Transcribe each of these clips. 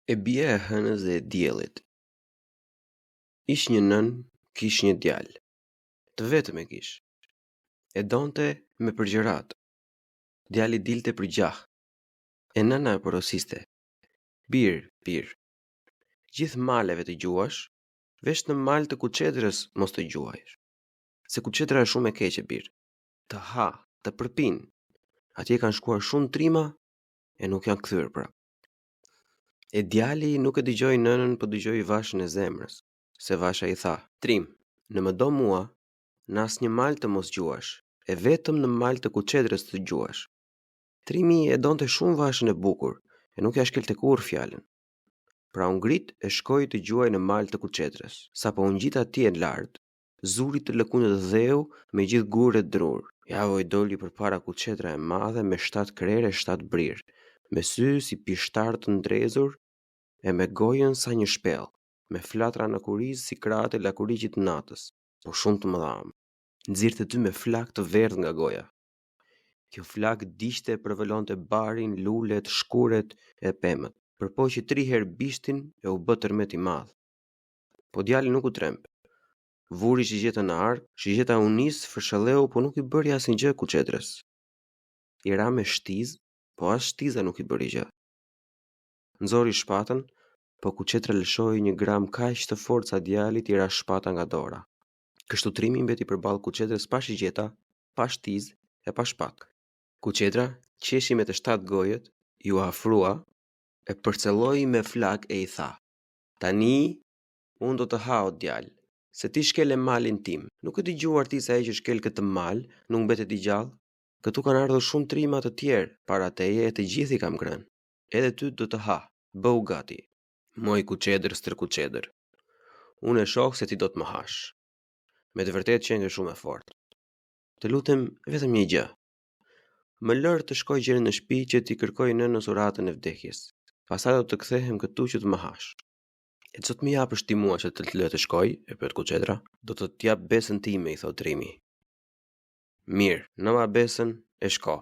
E bia e hënës dhe e diellit. Ish një nën, kish një djalë. Të vetëm e kish. E donte me përgjërat. Djali dilte për gjah. E nëna e porosiste. Bir. Gjithë maleve të gjuash, veç në mal të kuçetrës mos të gjuajsh. Se kuçetra është shumë e keqe bir. Të ha, të përpin. Atje kanë shkuar shumë trima e nuk janë kthyer prap. E djali nuk e dëgjoi nënën, po dëgjoi vashën e zemrës, se vasha i tha: "Trim, në më do mua, në asnjë mal të mos gjuash, e vetëm në mal të kuçetrës të gjuash." Trimi e donte shumë vashën e bukur, e nuk ja shkelte kurrë fjalën. Pra u ngrit e shkoi të gjuaj në mal të kuçetrës. Sapo u ngjit atje lart, zuri të lëkundët dheu me gjithë gurët drur. Javoj doli përpara kuçetra e madhe me 7 krere, 7 brir, me sy si pishtar të ndrezur e me gojën sa një shpellë, me flatra në kuriz si krahët e lakuriqit të natës, po shumë të mëdha. Nxirrte ty me flak të verdh nga goja. Kjo flak diqte e përvolonte barin, lulet, shkuret e pemët. Përpoqi 3 herë bishtin e u bë tërmet i madh. Po djali nuk u tremb. Vuri shigjetën në ark, shigjeta u nis fërshëlleu, po nuk i bëri asnjë gjë kuçetrës. I ra me shtizë, po as shtiza nuk i bëri gjë. Nxori shpatën, po kuçetra lëshoi një gram kaq të fortë sa djalit i ra shpata nga dora. Kështu trimi mbeti përballë kuçetrës pa shigjeta, pa shtizë e pa shpatë. Kuçetra qeshi me të 7 gojët, ju afrua, e përcelloi me flak e i tha: "Tani, unë do të ha o djalë, se ti shkele malin tim. Nuk e dëgjuar ti se ai që shkel këtë mal nuk mbetet i gjallë? Këtu kanë ardhur shumë trima të tjerë para teje e të gjithë i kam ngrënë. Edhe ty do të ha, bëu gati." Moj kuçedër stër kuçedër. Unë e shoh se ti do të më hash. Me të vërtetë qenë shumë e fortë. Të lutem vetëm një gjë. Më lër të shkoj gjeri në shtëpi që ti kërkoj nënës uratën e vdekjes. Pastaj do të kthehem këtu që të më hash. "E ç'o të më japësh ti mua që të lë të shkoj?" e pyet kuçetra. "Do të të jap besën time," i thot Trimi. "Mirë, në ma besën e shko."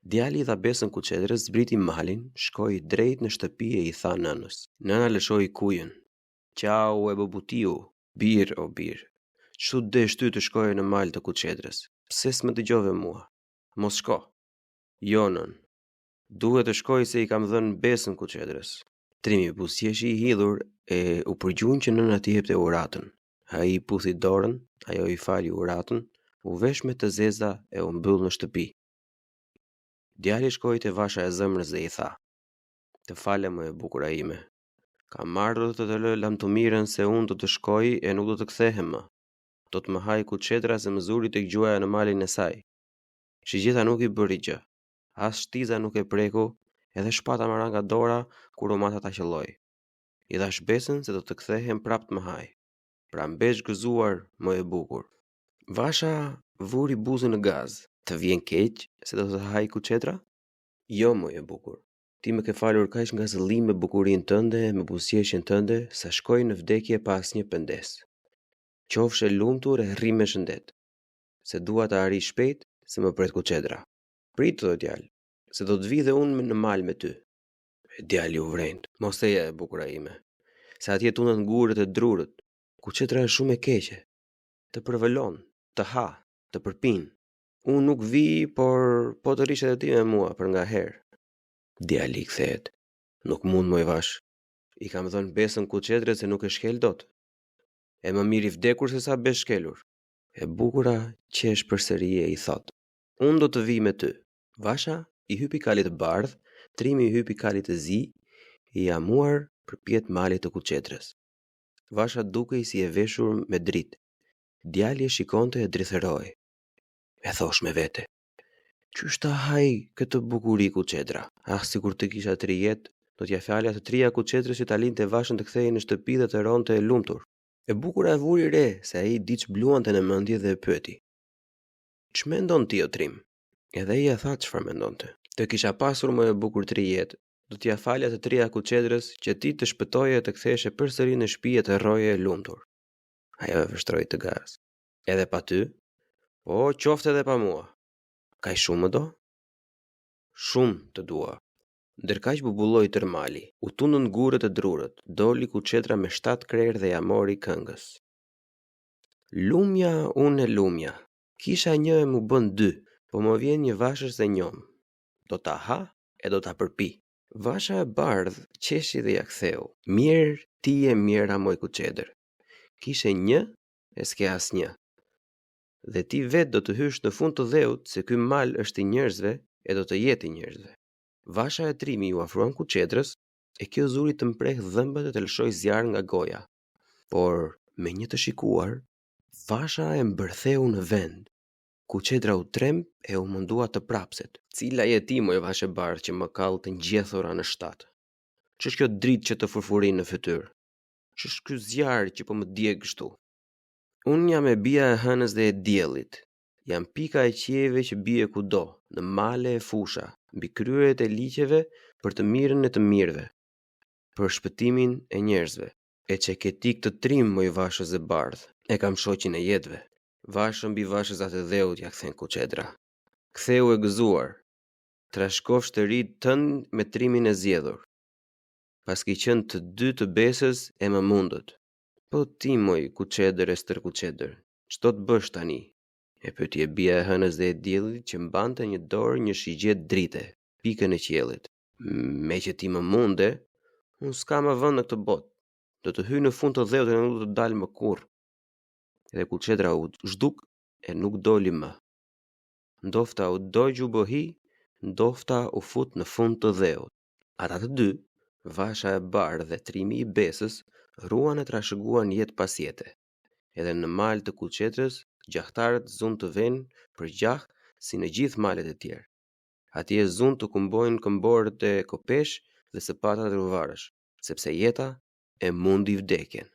Djali i dha besën kuçetrës, zbriti malin, shkoi drejt në shtëpi e i tha nënës. Nëna lëshoi kujën. "Qau e bobutiu, bir o bir. Çu desh ty të shkoje në mal të kuçetrës? Pse s'më dëgjove mua? Mos shko." "Jo nën. Duhet të shkoj se i kam dhënë besën kuçetrës." Trimi buzëqeshi i hidhur e u përgjun që nëna t'i jepte uratën. Ai i puthi dorën, ajo i fali uratën, u vesh me të zeza e u mbyll në shtëpi. Djali shkoi te vasha e zemrës dhe i tha: "Të fale më e bukura ime. Kam ardhur të të lë lamtumirën se unë do të shkoj e nuk do të kthehem më. Do të më haj kuçetra se më zuri tek gjuaja në malin e saj. Shigjeta nuk i bëri gjë. As shtiza nuk e preku, edhe shpata më ra nga dora kur u mata ta qelloj. I dhash besën se do të kthehem prap të më haj. Pra mbesh gëzuar më e bukur." Vasha vuri buzën në gaz. "Të vjen keq se do të haj kuçetra?" "Jo më e bukur. Ti më ke falur kaq nga zëllim me bukurinë tënde, me buzëqeshjen tënde, sa shkoj në vdekje pa asnjë pendes. Qofshe lumtur e rri me shëndet. Se dua të arrij shpejt se më pret kuçetra." "Prit o djalë, se do të vi dhe unë në mal me ty." Djali u vrejnë. "Mos e je e bukura ime. Se atje tunët ngurët e drurët. Kuçetra është shumë e keqe. Të përvelon, të ha, të përpin. Unë nuk vi, por po të rish edhe ti me mua për nga herë." Djali i kthehet. "Nuk mund moj vash. I kam dhënë besën kuçetrës se nuk e shkel dot. E më mirë i vdekur se sa besh shkelur." E bukura qesh përsëri e i thot: "Unë do të vi me ty." Vasha i hypi kalit të bardh, Trimi i hypi kalit të zi, i amuar përpjet malit të kuçetrës. Vasha dukej si e veshur me dritë. Djali e shikonte e dritherohej. E thosh me vete: "Qysh ta haj këtë bukuri kuçetra? Ah, sikur të kisha 3 jetë, do t'ja falja të 3 kuçetrës që ta linte vashën të kthehej në shtëpi dhe të ronte e lumtur." E bukura e vuri re se ai diç bluante në mendje dhe e pyeti: "Ç'mendon ti o Trim?" Edhe ai ia tha çfarë mendonte. "Të kisha pasur më e bukur 3 jetë, do t'ja falja të 3 kuçetrës që ti të shpëtoje të ktheheshe përsëri në shtëpi e të rroje e lumtur." Ajo e vështroi të gaz. "Edhe pa ty?" "Po, qoftë edhe pa mua." "Kaq shumë më do?" "Shumë të dua. Ndërkaq bubulloi tërmali, u tundën gurët e drurët, doli Kuçetra me 7 krerë dhe ja mori këngës. Lumja, unë e lumja, kisha një e mu bën 2, po më vjen një vashës dhe njom. Do ta ha e do ta përpi. Vasha e bardh qeshi dhe ja ktheu. Mirë, ti e mira moj Kuçetër. Kishe një e s'ke asnjë. Dhe ti vet do të hysh në fund të dheut se ky mal është i njerëzve e do të jetë i njerëzve. Vasha e trimi ju afruan Kuçetrës e kjo zuri të mpreh dhëmbët e të lëshoj zjarr nga goja. Por me një të shikuar, vasha e mbërtheu në vend. Kuçetra u tremb e u mundua të prapset. Cila je ti moj vashë bardh që më kall të ngjethura në shtat? Ç'është kjo dritë që të furfurin në fytyrë? Ç'është ky zjarr që po më djeg kështu? Unë jam e bia e hënës dhe e diellit. Jam pika e qiejve që bie kudo, në male e fusha, mbi kryet e liqeve për të mirën e të mirëve, për shpëtimin e njerëzve. E që ke tik të trim moj vashës e bardh, e kam shoqin e jetëve. Vashën mbi vashës atë dheut ja kthen Kuçetra. Ktheu e gëzuar, trashkofsh të ri tënd me trimin e zgjedhur. Paski qenë të dy të besës e më mundët. Po ti moj Kuçetër e stër Kuçetër, ç'do të bësh tani? E pyeti e bia e hënës dhe e diellit që mbante një dorë një shigjet drite, pikën e qiellit. Me që ti më munde, unë s'ka më vend në këtë botë. Do të hyj në fund të dheut e nuk do të dal më kurrë. Dhe Kuçetra u zhduk e nuk doli më. Ndofta u dogj u bohi, ndofta u fut në fund të dheut. Ata të dy, vasha e bardhë dhe trimi i besës, ruan e trashëguan jetë pas jete. Edhe në mal të Kuçetrës, gjahtarët zun të venë për gjah si në gjithë malet e tjerë. Atje zun të kumbojnë këmborët e kopesh dhe së patat e uvarësh, sepse jeta e mundi vdekjen.